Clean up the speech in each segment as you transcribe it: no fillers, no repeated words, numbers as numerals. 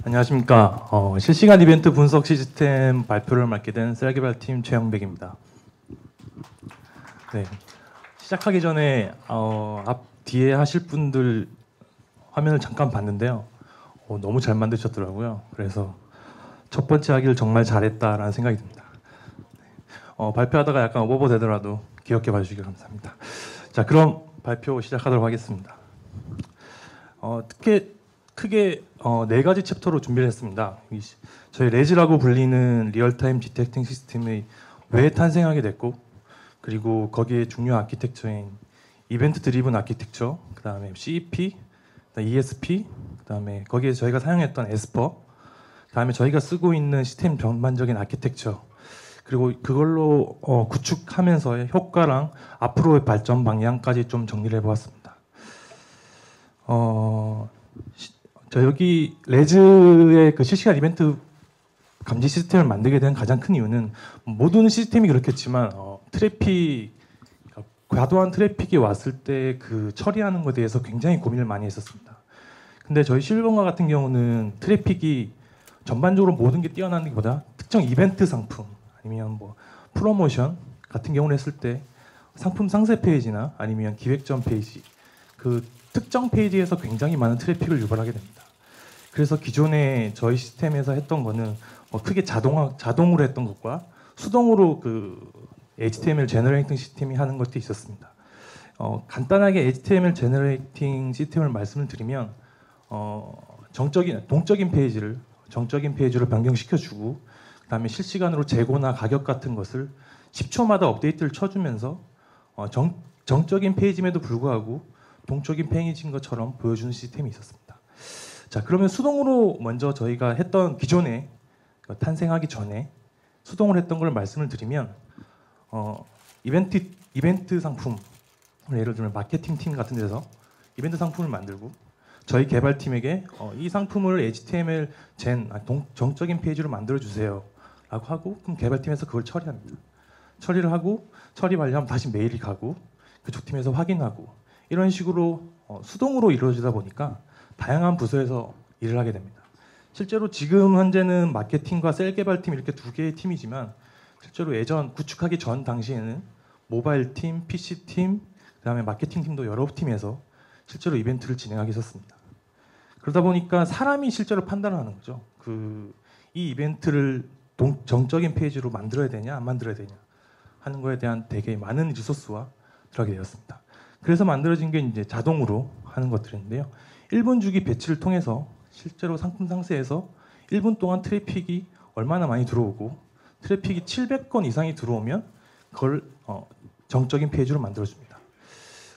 안녕하십니까. 실시간 이벤트 분석 시스템 발표를 맡게 된 셀개발팀 최영백입니다. 네, 시작하기 전에 앞 뒤에 하실 분들 화면을 잠깐 봤는데요. 너무 잘 만드셨더라고요. 그래서 첫 번째 하기를 정말 잘했다라는 생각이 듭니다. 발표하다가 약간 오버버 되더라도 귀엽게 봐주시기 감사합니다. 자, 그럼 발표 시작하도록 하겠습니다. 크게 네 가지 챕터로 준비를 했습니다. 저희 레즈라고 불리는 리얼타임 디텍팅 시스템이 왜 탄생하게 됐고, 그리고 거기에 중요 아키텍처인 이벤트 드리븐 아키텍처, 그 다음에 CEP, ESP, 그 다음에 거기에 저희가 사용했던 에스퍼, 그 다음에 저희가 쓰고 있는 시스템 전반적인 아키텍처, 그리고 그걸로 구축하면서의 효과랑 앞으로의 발전 방향까지 좀 정리를 해보았습니다. 저 여기 레즈의 그 실시간 이벤트 감지 시스템을 만들게 된 가장 큰 이유는 모든 시스템이 그렇겠지만 트래픽, 과도한 트래픽이 왔을 때 그 처리하는 것에 대해서 굉장히 고민을 많이 했었습니다. 근데 저희 실버가 같은 경우는 트래픽이 전반적으로 모든 게 뛰어나는 것보다 특정 이벤트 상품 아니면 뭐 프로모션 같은 경우를 했을 때 상품 상세 페이지나 아니면 기획전 페이지 그 특정 페이지에서 굉장히 많은 트래픽을 유발하게 됩니다. 그래서 기존에 저희 시스템에서 했던 거는 크게 자동으로 했던 것과 수동으로 그 HTML 제너레이팅 시스템이 하는 것도 있었습니다. 간단하게 HTML 제너레이팅 시스템을 말씀을 드리면 동적인 페이지를 변경시켜주고 그다음에 실시간으로 재고나 가격 같은 것을 10초마다 업데이트를 쳐주면서 정적인 페이지임에도 불구하고 동적인 페이지인 것처럼 보여주는 시스템이 있었습니다. 자, 그러면 수동으로 먼저 저희가 했던 기존에 탄생하기 전에 수동으로 했던 걸 말씀을 드리면 이벤트 상품 예를 들면 마케팅 팀 같은 데서 이벤트 상품을 만들고 저희 개발팀에게 이 상품을 HTML 정적인 페이지로 만들어 주세요 라고 하고 그럼 개발팀에서 그걸 처리합니다. 처리를 하고 처리 완료하면 다시 메일이 가고 그쪽 팀에서 확인하고 이런 식으로 수동으로 이루어지다 보니까 다양한 부서에서 일을 하게 됩니다. 실제로 지금 현재는 마케팅과 셀 개발팀 이렇게 두 개의 팀이지만 실제로 예전 구축하기 전 당시에는 모바일 팀, PC 팀, 그다음에 마케팅 팀도 여러 팀에서 실제로 이벤트를 진행하게 했었습니다. 그러다 보니까 사람이 실제로 판단을 하는 거죠. 이 이벤트를 정적인 페이지로 만들어야 되냐 안 만들어야 되냐 하는 거에 대한 되게 많은 리소스와 들어가게 되었습니다. 그래서 만들어진 게 이제 자동으로 하는 것들인데요. 1분 주기 배치를 통해서 실제로 상품 상세에서 1분 동안 트래픽이 얼마나 많이 들어오고 트래픽이 700건 이상이 들어오면 그걸 정적인 페이지로 만들어줍니다.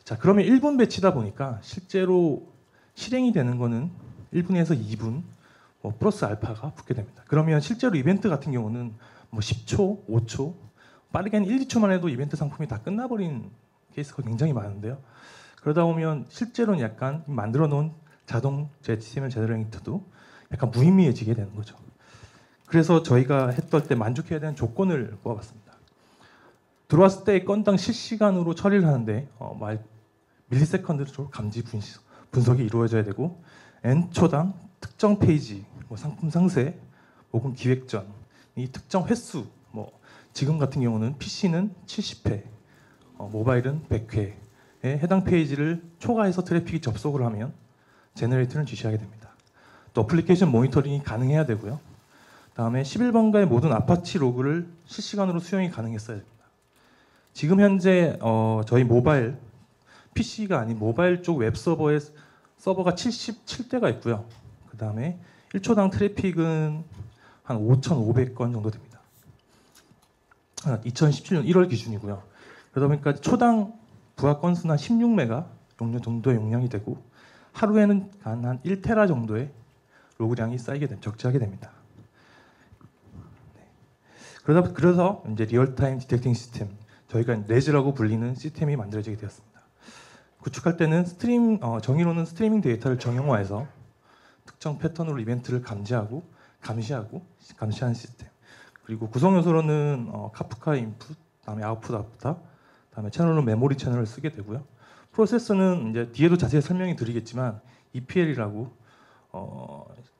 자, 그러면 1분 배치다 보니까 실제로 실행이 되는 거는 1분에서 2분 플러스 알파가 붙게 됩니다. 그러면 실제로 이벤트 같은 경우는 10초, 5초, 빠르게는 1, 2초만 해도 이벤트 상품이 다 끝나버린 케이스가 굉장히 많은데요. 그러다 보면 실제로는 약간 만들어 놓은 자동 HTML 제너레이터도 약간 무의미해지게 되는 거죠. 그래서 저희가 했던 때 만족해야 되는 조건을 뽑아봤습니다. 들어왔을 때 건당 실시간으로 처리를 하는데 밀리세컨드로 감지 분석이 이루어져야 되고 N초당 특정 페이지, 상품 상세, 혹은 기획전, 이 특정 횟수, 지금 같은 경우는 PC는 70회, 모바일은 100회에 해당 페이지를 초과해서 트래픽이 접속을 하면 제너레이터를 지시하게 됩니다. 또 어플리케이션 모니터링이 가능해야 되고요. 다음에 11번가의 모든 아파치 로그를 실시간으로 수용이 가능했어야 됩니다. 지금 현재 저희 모바일, PC가 아닌 모바일 쪽 웹 서버에 서버가 77대가 있고요. 그 다음에 1초당 트래픽은 한 5,500건 정도 됩니다. 2017년 1월 기준이고요. 그러다 보니까 초당 부하 건수는 16메가 정도의 용량이 되고 하루에는 한 1테라 정도의 로그량이 적재하게 됩니다. 네. 그래서 이제 리얼타임 디텍팅 시스템, 저희가 레즈라고 불리는 시스템이 만들어지게 되었습니다. 구축할 때는 정의로는 스트리밍 데이터를 정형화해서 특정 패턴으로 이벤트를 감시하는 시스템. 그리고 구성 요소로는 카프카 인풋, 다음에 아웃풋 아프터, 다음에 채널로 메모리 채널을 쓰게 되고요. 프로세서는 이제 뒤에도 자세히 설명이 드리겠지만 EPL이라고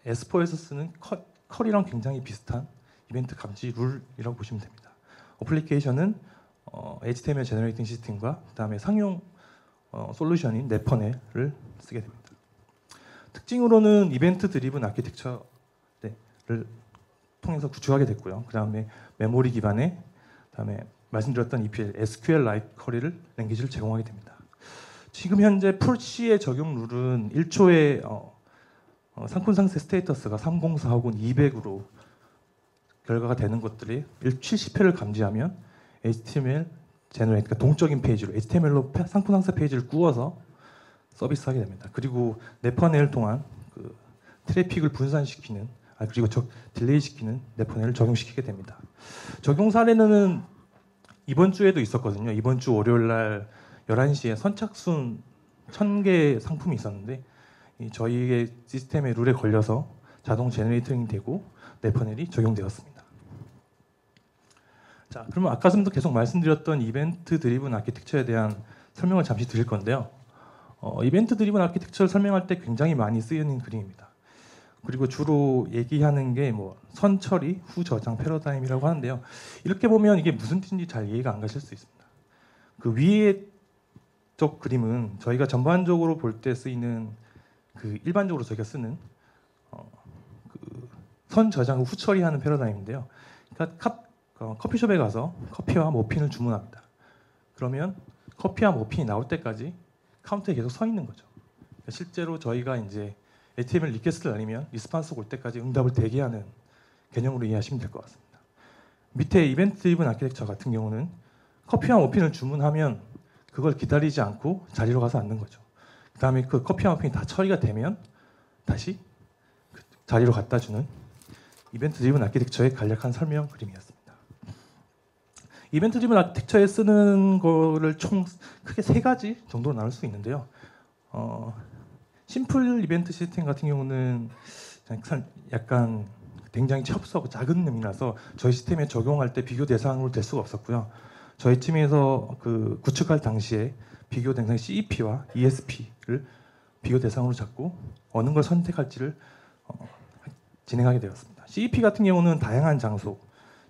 에스포에서 쓰는 컬이랑 굉장히 비슷한 이벤트 감지 룰이라고 보시면 됩니다. 어플리케이션은 HTML 제너레이팅 시스템과 그다음에 상용 솔루션인 네퍼넬을 쓰게 됩니다. 특징으로는 이벤트 드리븐 아키텍처를 통해서 구축하게 됐고요. 그다음에 메모리 기반의 그다음에 말씀드렸던 EPL, SQL-like 쿼리를 랭귀지를 제공하게 됩니다. 지금 현재 풀C의 적용 룰은 1초에 상품 상세 스테이터스가 304 혹은 200으로 결과가 되는 것들이 70회를 감지하면 HTML 제너레이트, 그러니까 동적인 페이지로 HTML로 상품 상세 페이지를 꾸어서 서비스하게 됩니다. 그리고 네퍼넬을 통한 그 트래픽을 분산시키는 그리고 딜레이 시키는 네퍼넬을 적용시키게 됩니다. 적용 사례는 이번 주에도 있었거든요. 이번 주 월요일 날 11시에 선착순 1000개 상품이 있었는데 저희의 시스템의 룰에 걸려서 자동 제너레이팅이 되고 네퍼넬이 적용되었습니다. 자, 그러면 아까 전부터 계속 말씀드렸던 이벤트 드리븐 아키텍처에 대한 설명을 잠시 드릴 건데요. 이벤트 드리븐 아키텍처를 설명할 때 굉장히 많이 쓰이는 그림입니다. 그리고 주로 얘기하는 게 뭐 선 처리, 후 저장 패러다임이라고 하는데요. 이렇게 보면 이게 무슨 뜻인지 잘 이해가 안 가실 수 있습니다. 그 위에 쪽 그림은 저희가 전반적으로 볼 때 쓰이는 그 일반적으로 저희가 쓰는 그 선 저장 후 처리하는 패러다임인데요. 그러니까 커피숍에 가서 커피와 머핀을 주문합니다. 그러면 커피와 머핀이 나올 때까지 카운터에 계속 서 있는 거죠. 그러니까 실제로 저희가 이제 HTML 리퀘스트를 날리면 리스폰스가 올 때까지 응답을 대기하는 개념으로 이해하시면 될 것 같습니다. 밑에 이벤트 드리븐 아키텍처 같은 경우는 커피와 머핀을 주문하면 그걸 기다리지 않고 자리로 가서 앉는 거죠. 그 다음에 그 커피와 머핀이 다 처리가 되면 다시 그 자리로 갖다 주는 이벤트 드리븐 아키텍처의 간략한 설명 그림이었습니다. 이벤트 드리븐 아키텍처에 쓰는 거를 총 크게 3가지 정도로 나눌 수 있는데요. 심플 이벤트 시스템 같은 경우는 약간 굉장히 협소하고 작은 놈이라서 저희 시스템에 적용할 때 비교 대상으로 될 수가 없었고요. 저희 팀에서 그 구축할 당시에 비교 대상 CEP와 ESP를 비교 대상으로 잡고 어느 걸 선택할지를 진행하게 되었습니다. CEP 같은 경우는 다양한 장소,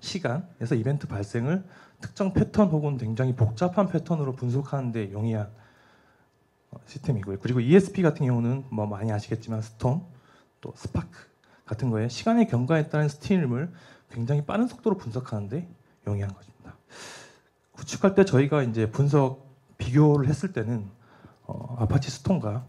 시간에서 이벤트 발생을 특정 패턴 혹은 굉장히 복잡한 패턴으로 분석하는 데 용이한 시스템이고요. 그리고 ESP 같은 경우는 뭐 많이 아시겠지만 스톰, 또 스파크 같은 거에 시간의 경과에 따른 스트림을 굉장히 빠른 속도로 분석하는데 용이한 것입니다. 구축할 때 저희가 이제 분석 비교를 했을 때는 아파치 스톰과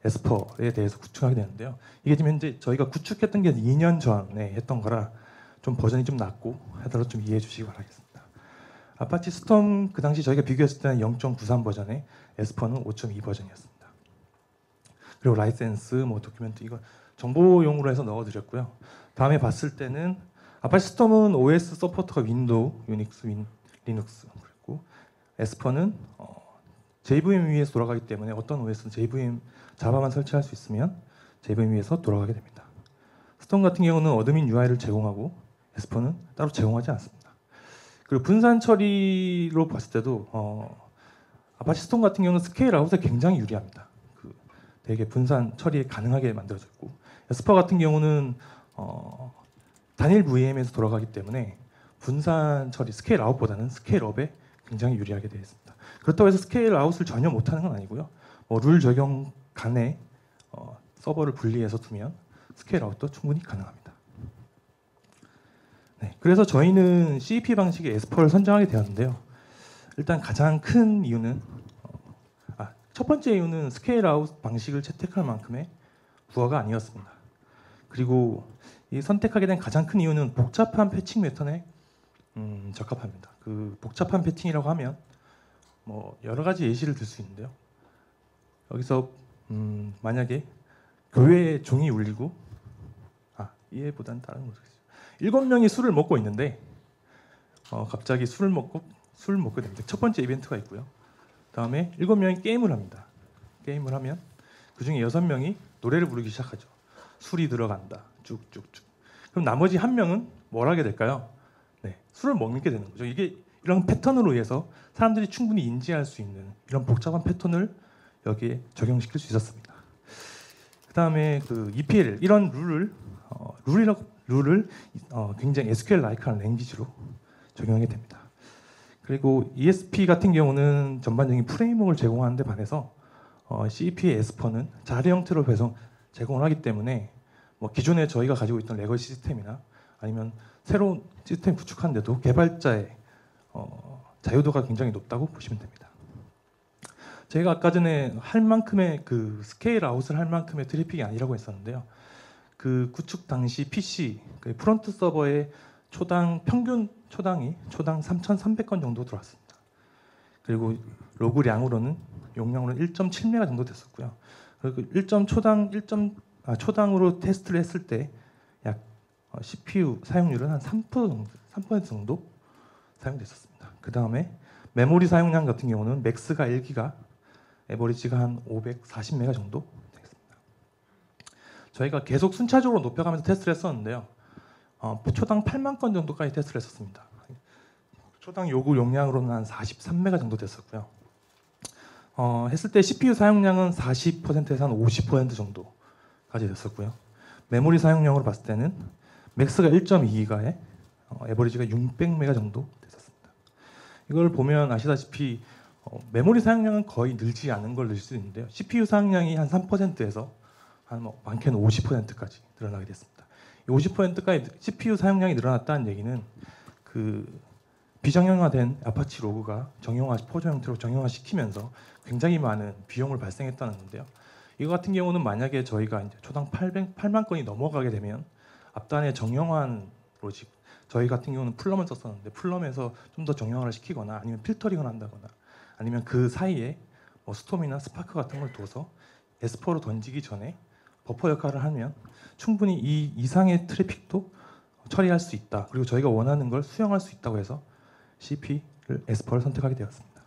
에스퍼에 대해서 구축하게 되는데요. 이게 지금 현재 저희가 구축했던 게 2년 전에 했던 거라 좀 버전이 좀 낮고 하더라도 좀 이해해 주시기 바라겠습니다. 아파치 스톰 그 당시 저희가 비교했을 때는 0.93 버전에 에스퍼는 5.2 버전이었습니다. 그리고 라이센스, 뭐 도큐멘트 이거 정보용으로 해서 넣어드렸고요. 다음에 봤을 때는 아파치 스톰은 OS 서포터가 윈도우, 유닉스, 리눅스 그리고 에스퍼는 JVM 위에서 돌아가기 때문에 어떤 OS는 JVM 자바만 설치할 수 있으면 JVM 위에서 돌아가게 됩니다. 스톰 같은 경우는 어드민 UI를 제공하고 에스퍼는 따로 제공하지 않습니다. 그리고 분산 처리로 봤을 때도 아파치 스톰 같은 경우는 스케일 아웃에 굉장히 유리합니다. 되게 분산 처리 가능하게 만들어졌고 에스퍼 같은 경우는 단일 VM에서 돌아가기 때문에 분산 처리 스케일 아웃보다는 스케일 업에 굉장히 유리하게 되어 있습니다. 그렇다고 해서 스케일 아웃을 전혀 못하는 건 아니고요. 룰 적용 간에 서버를 분리해서 두면 스케일 아웃도 충분히 가능합니다. 네, 그래서 저희는 CEP 방식의 에스퍼를 선정하게 되었는데요. 일단 가장 큰 이유는 첫 번째 이유는 스케일 아웃 방식을 채택할 만큼의 부하가 아니었습니다. 그리고 이 선택하게 된 가장 큰 이유는 복잡한 패칭 패턴에 적합합니다. 그 복잡한 패칭이라고 하면 뭐 여러 가지 예시를 들 수 있는데요. 여기서 만약에 교회에 종이 울리고 이해보다는 다른 거죠. 7명이 술을 먹고 있는데 갑자기 술을 먹게 됩니다. 첫 번째 이벤트가 있고요. 다음에 7명이 게임을 합니다. 게임을 하면 그 중에 6명이 노래를 부르기 시작하죠. 술이 들어간다. 쭉쭉쭉. 그럼 나머지 1명은 뭘 하게 될까요? 네, 술을 먹게 되는 거죠. 이게 이런 패턴으로 의해서 사람들이 충분히 인지할 수 있는 이런 복잡한 패턴을 여기에 적용시킬 수 있었습니다. 그다음에 그 EPL 이런 룰을 굉장히 SQL-like한 랭귀지로 적용하게 됩니다. 그리고 ESP 같은 경우는 전반적인 프레임워크를 제공하는 데 반해서 CP의 에스퍼는 자료 형태로 제공을 하기 때문에 뭐 기존에 저희가 가지고 있던 레거시 시스템이나 아니면 새로운 시스템 구축하는데도 개발자의 자유도가 굉장히 높다고 보시면 됩니다. 제가 아까 전에 할 만큼의 그 스케일 아웃을 할 만큼의 트래픽이 아니라고 했었는데요. 그 구축 당시 PC 그 프론트 서버의 평균 초당이 초당 3,300건 정도 들어왔습니다. 그리고 로그량으로는 용량으로는 1.7메가 정도 됐었고요. 그리고 초당으로 테스트를 했을 때 약 CPU 사용률은 한 3% 정도 사용됐었습니다. 그 다음에 메모리 사용량 같은 경우는 맥스가 1기가, 에버리지가 한 540메가 정도 되겠습니다. 저희가 계속 순차적으로 높여가면서 테스트를 했었는데요. 초당 8만 건 정도까지 테스트를 했었습니다. 초당 요구 용량으로는 한 43메가 정도 됐었고요. 했을 때 CPU 사용량은 40%에서 한 50% 정도까지 됐었고요. 메모리 사용량으로 봤을 때는 맥스가 1.2기가에 에버리지가 600메가 정도 됐었습니다. 이걸 보면 아시다시피 메모리 사용량은 거의 늘지 않은 걸 늘 수 있는데요. CPU 사용량이 한 3%에서 한 많게는 50%까지 늘어나게 됐습니다. 50%까지 CPU 사용량이 늘어났다는 얘기는 그 비정형화된 아파치 로그가 포저 형태로 정형화시키면서 굉장히 많은 비용을 발생했다는 건데요. 이거 같은 경우는 만약에 저희가 이제 초당 8만 건이 넘어가게 되면 앞단에 정형화한 로직, 저희 같은 경우는 플럼을 썼었는데 플럼에서 좀 더 정형화를 시키거나 아니면 필터링을 한다거나 아니면 그 사이에 뭐 스톰이나 스파크 같은 걸 둬서 에스퍼로 던지기 전에 버퍼 역할을 하면 충분히 이 이상의 트래픽도 처리할 수 있다. 그리고 저희가 원하는 걸 수용할 수 있다고 해서 CP를 에스퍼를 선택하게 되었습니다.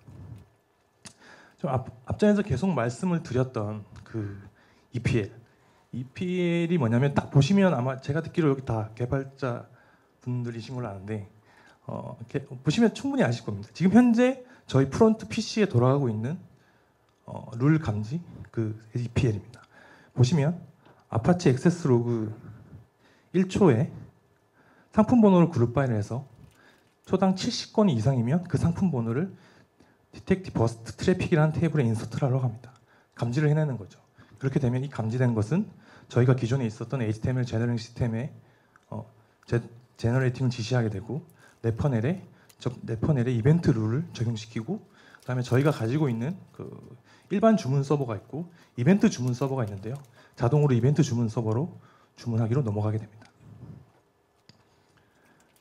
좀 앞전에서 계속 말씀을 드렸던 그 EPL이 뭐냐면 딱 보시면 아마 제가 듣기로 여기 다 개발자 분들이신 걸로 아는데 보시면 충분히 아실 겁니다. 지금 현재 저희 프론트 PC에 돌아가고 있는 룰 감지 그 EPL입니다. 보시면 아파치 액세스 로그 1초에 상품 번호를 그룹 바이를 해서 초당 70건이 이상이면 그 상품 번호를 디텍티 버스트 트래픽이라는 테이블에 인서트를 하려고 합니다. 감지를 해내는 거죠. 그렇게 되면 이 감지된 것은 저희가 기존에 있었던 HTML 제너레이팅 시스템의 제너레이팅을 지시하게 되고 네퍼넬에 이벤트 룰을 적용시키고 그다음에 저희가 가지고 있는 그 일반 주문 서버가 있고 이벤트 주문 서버가 있는데요. 자동으로 이벤트 주문 서버로 주문하기로 넘어가게 됩니다.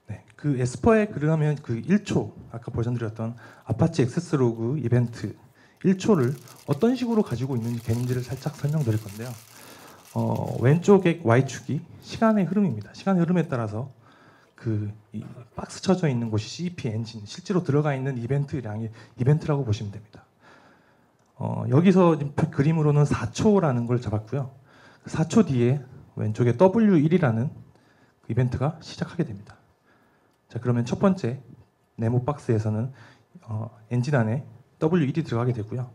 네, 그 에스퍼에 그러면 그 1초 아까 버전드렸던 아파치 액세스 로그 이벤트 1초를 어떤 식으로 가지고 있는지 개념들을 살짝 설명드릴 건데요. 왼쪽의 Y축이 시간의 흐름입니다. 시간의 흐름에 따라서 이 박스 쳐져 있는 곳이 CP 엔진, 실제로 들어가 있는 이벤트라고 보시면 됩니다. 여기서 그림으로는 4초라는 걸 잡았고요. 4초 뒤에 왼쪽에 W1이라는 이벤트가 시작하게 됩니다. 자, 그러면 첫 번째 네모 박스에서는 엔진 안에 W1이 들어가게 되고요.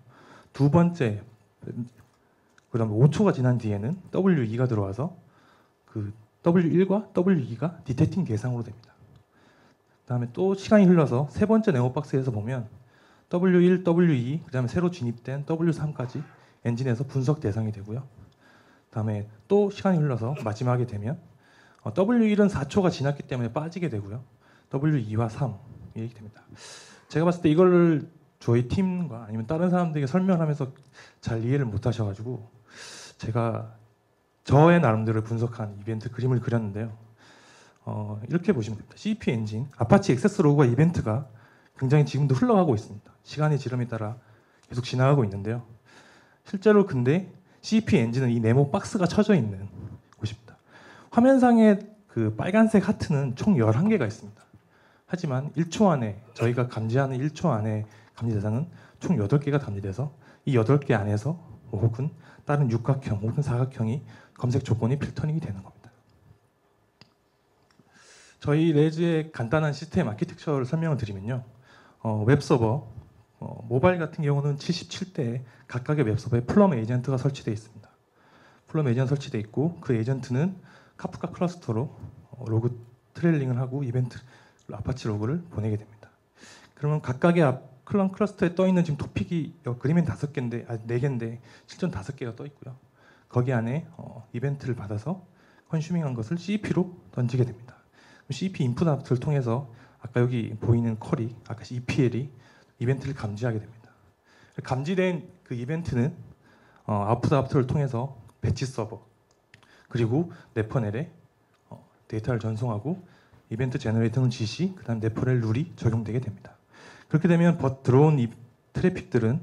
두 번째, 그다음에 5초가 지난 뒤에는 W2가 들어와서 그 W1과 W2가 디텍팅 대상으로 됩니다. 그다음에 또 시간이 흘러서 세 번째 네모 박스에서 보면 W1, W2, 그다음에 새로 진입된 W3까지 엔진에서 분석 대상이 되고요. 그다음에 또 시간이 흘러서 마지막에 되면 W1은 4초가 지났기 때문에 빠지게 되고요. W2와 3 이렇게 됩니다. 제가 봤을 때 이걸 저희 팀과 아니면 다른 사람들에게 설명하면서 잘 이해를 못 하셔가지고 제가 저의 나름대로 분석한 이벤트 그림을 그렸는데요. 이렇게 보시면 됩니다. CP 엔진, 아파치 액세스 로그와 이벤트가 굉장히 지금도 흘러가고 있습니다. 시간의 지름에 따라 계속 지나가고 있는데요. 실제로 근데 CP 엔진은 이 네모 박스가 쳐져 있는 곳입니다. 화면상의 그 빨간색 하트는 총 11개가 있습니다. 하지만 1초 안에 저희가 감지하는 1초 안에 감지 대상은 총 8개가 감지돼서 이 8개 안에서 혹은 다른 육각형 혹은 사각형이 검색 조건이 필터링이 되는 겁니다. 저희 레즈의 간단한 시스템 아키텍처를 설명을 드리면요. 웹서버, 모바일 같은 경우는 77대에 각각의 웹서버에 플럼 에이전트가 설치되어 있습니다. 플럼 에이전트 설치돼 있고 그 에이전트는 카프카 클러스터로 로그 트레일링을 하고 이벤트 아파치 로그를 보내게 됩니다. 그러면 각각의 클럼 클러스터에 떠 있는 지금 토픽이 그림엔 5개인데 4개인데 실전 5개가 떠 있고요. 거기 안에 이벤트를 받아서 컨슈밍한 것을 CP로 던지게 됩니다. CP 인풋 아웃을 통해서 아까 여기 보이는 컬이 아까 EPL이 이벤트를 감지하게 됩니다. 감지된 그 이벤트는 아웃풋 아웃을 통해서 배치 서버 그리고 네퍼넬에 데이터를 전송하고 이벤트 제너레이터는 지시 그다음 네퍼넬 룰이 적용되게 됩니다. 그렇게 되면 들어온 이 트래픽들은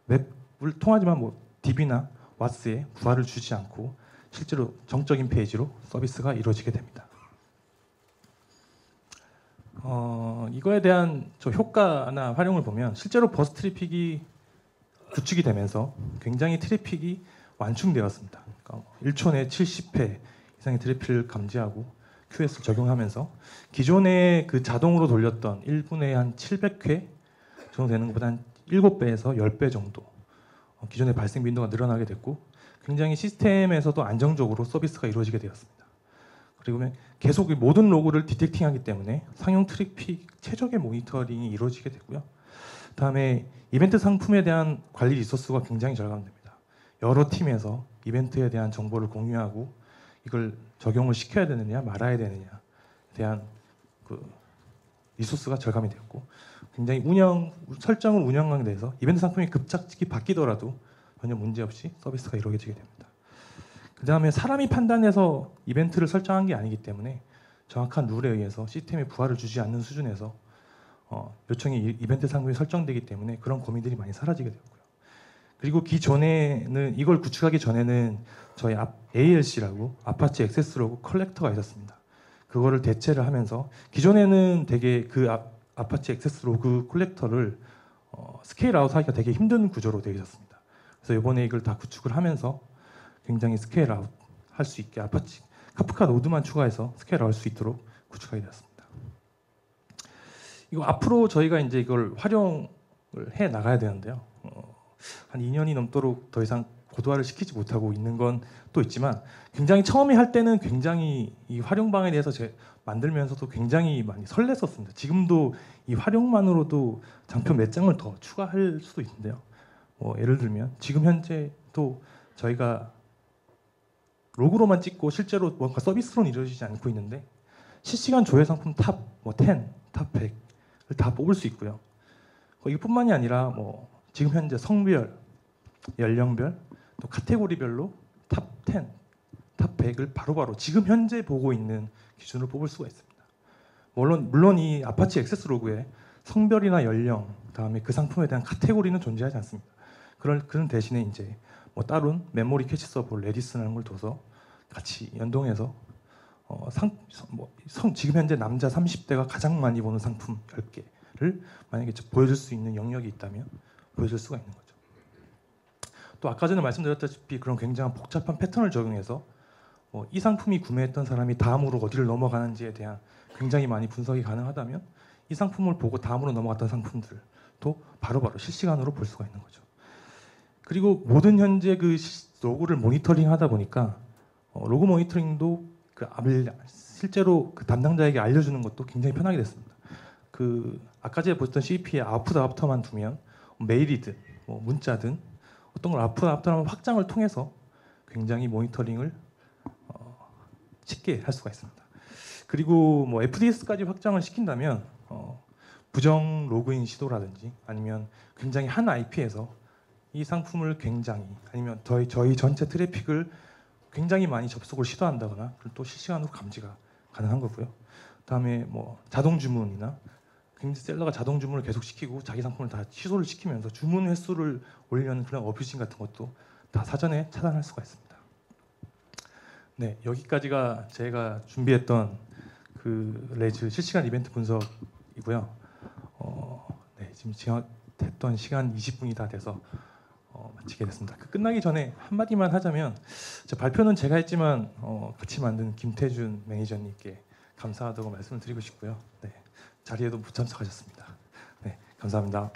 웹을 통하지만 뭐 DB나 WAS에 부하를 주지 않고 실제로 정적인 페이지로 서비스가 이루어지게 됩니다. 이거에 대한 효과나 활용을 보면 실제로 버스 트래픽이 구축이 되면서 굉장히 트래픽이 완충되었습니다. 그러니까 1초 내 70회 이상의 트래픽을 감지하고 QS를 적용하면서 기존에 그 자동으로 돌렸던 1분에 한 700회 정도 되는 것보다 한 7배에서 10배 정도 기존의 발생 빈도가 늘어나게 됐고 굉장히 시스템에서도 안정적으로 서비스가 이루어지게 되었습니다. 그리고 계속 모든 로그를 디텍팅하기 때문에 상용 트래픽 최적의 모니터링이 이루어지게 되고요. 그다음에 이벤트 상품에 대한 관리 리소스가 굉장히 절감됩니다. 여러 팀에서 이벤트에 대한 정보를 공유하고 이걸 적용을 시켜야 되느냐 말아야 되느냐에 대한 그 리소스가 절감이 되었고 굉장히 설정을 운영하게 돼서 이벤트 상품이 급작스럽게 바뀌더라도 전혀 문제없이 서비스가 이루어지게 됩니다. 그 다음에 사람이 판단해서 이벤트를 설정한 게 아니기 때문에 정확한 룰에 의해서 시스템에 부하를 주지 않는 수준에서 요청이 이벤트 상품이 설정되기 때문에 그런 고민들이 많이 사라지게 되었고요. 그리고 기존에는 이걸 구축하기 전에는 저희 ALC라고 아파치 액세스 로그 컬렉터가 있었습니다. 그거를 대체를 하면서 기존에는 되게 그 아파치 액세스 로그 컬렉터를 스케일 아웃 하기가 되게 힘든 구조로 되어 있었습니다. 그래서 이번에 이걸 다 구축을 하면서 굉장히 스케일 아웃 할 수 있게 아파치 카프카 노드만 추가해서 스케일 아웃 할 수 있도록 구축하게 되었습니다. 이거 앞으로 저희가 이제 이걸 활용을 해 나가야 되는데요. 한 2년이 넘도록 더 이상 고도화를 시키지 못하고 있는 건 또 있지만 굉장히 처음에 할 때는 굉장히 이 활용방에 대해서 만들면서도 굉장히 많이 설렜었습니다. 지금도 이 활용만으로도 장표 몇 장을 더 추가할 수도 있는데요. 예를 들면 지금 현재 또 저희가 로그로만 찍고 실제로 뭔가 서비스로는 이루어지지 않고 있는데 실시간 조회 상품 탑 10, 탑 100을 다 뽑을 수 있고요. 이뿐만이 아니라 지금 현재 성별, 연령별, 또 카테고리별로 탑 10, 탑 100을 바로바로 지금 현재 보고 있는 기준으로 뽑을 수가 있습니다. 물론 이 아파치 액세스 로그에 성별이나 연령, 그다음에 그 상품에 대한 카테고리는 존재하지 않습니다. 그런 대신에 이제 따로 메모리 캐치 서버 레디스라는 걸 둬서 같이 연동해서 지금 현재 남자 30대가 가장 많이 보는 상품 10개를 만약에 보여줄 수 있는 영역이 있다면 보여줄 수가 있는 거죠. 또 아까 전에 말씀드렸다시피 그런 굉장한 복잡한 패턴을 적용해서 이 상품이 구매했던 사람이 다음으로 어디를 넘어가는지에 대한 굉장히 많이 분석이 가능하다면 이 상품을 보고 다음으로 넘어갔던 상품들도 바로바로 실시간으로 볼 수가 있는 거죠. 그리고 모든 현재 그 로그를 모니터링하다 보니까 로그 모니터링도 실제로 그 담당자에게 알려주는 것도 굉장히 편하게 됐습니다. 아까 전에 보셨던 CP의 아웃풋 아프터만 두면 메일이든 문자든 어떤 걸 아웃풋 아프터라는 확장을 통해서 굉장히 모니터링을 쉽게 할 수가 있습니다. 그리고 FDS까지 확장을 시킨다면 부정 로그인 시도라든지 아니면 굉장히 한 IP에서 이 상품을 아니면 저희 전체 트래픽을 굉장히 많이 접속을 시도한다거나 또 실시간으로 감지가 가능한 거고요. 그다음에 자동 주문이나 셀러가 자동 주문을 계속 시키고 자기 상품을 다 취소를 시키면서 주문 횟수를 올리려는 그런 어뷰징 같은 것도 다 사전에 차단할 수가 있습니다. 네, 여기까지가 제가 준비했던 그 레즈 실시간 이벤트 분석이고요. 네, 지금 제한했던 시간 20분이 다 돼서 마치게 됐습니다. 끝나기 전에 한마디만 하자면 발표는 제가 했지만 같이 만든 김태준 매니저님께 감사하다고 말씀을 드리고 싶고요. 네, 자리에도 못 참석하셨습니다. 네, 감사합니다.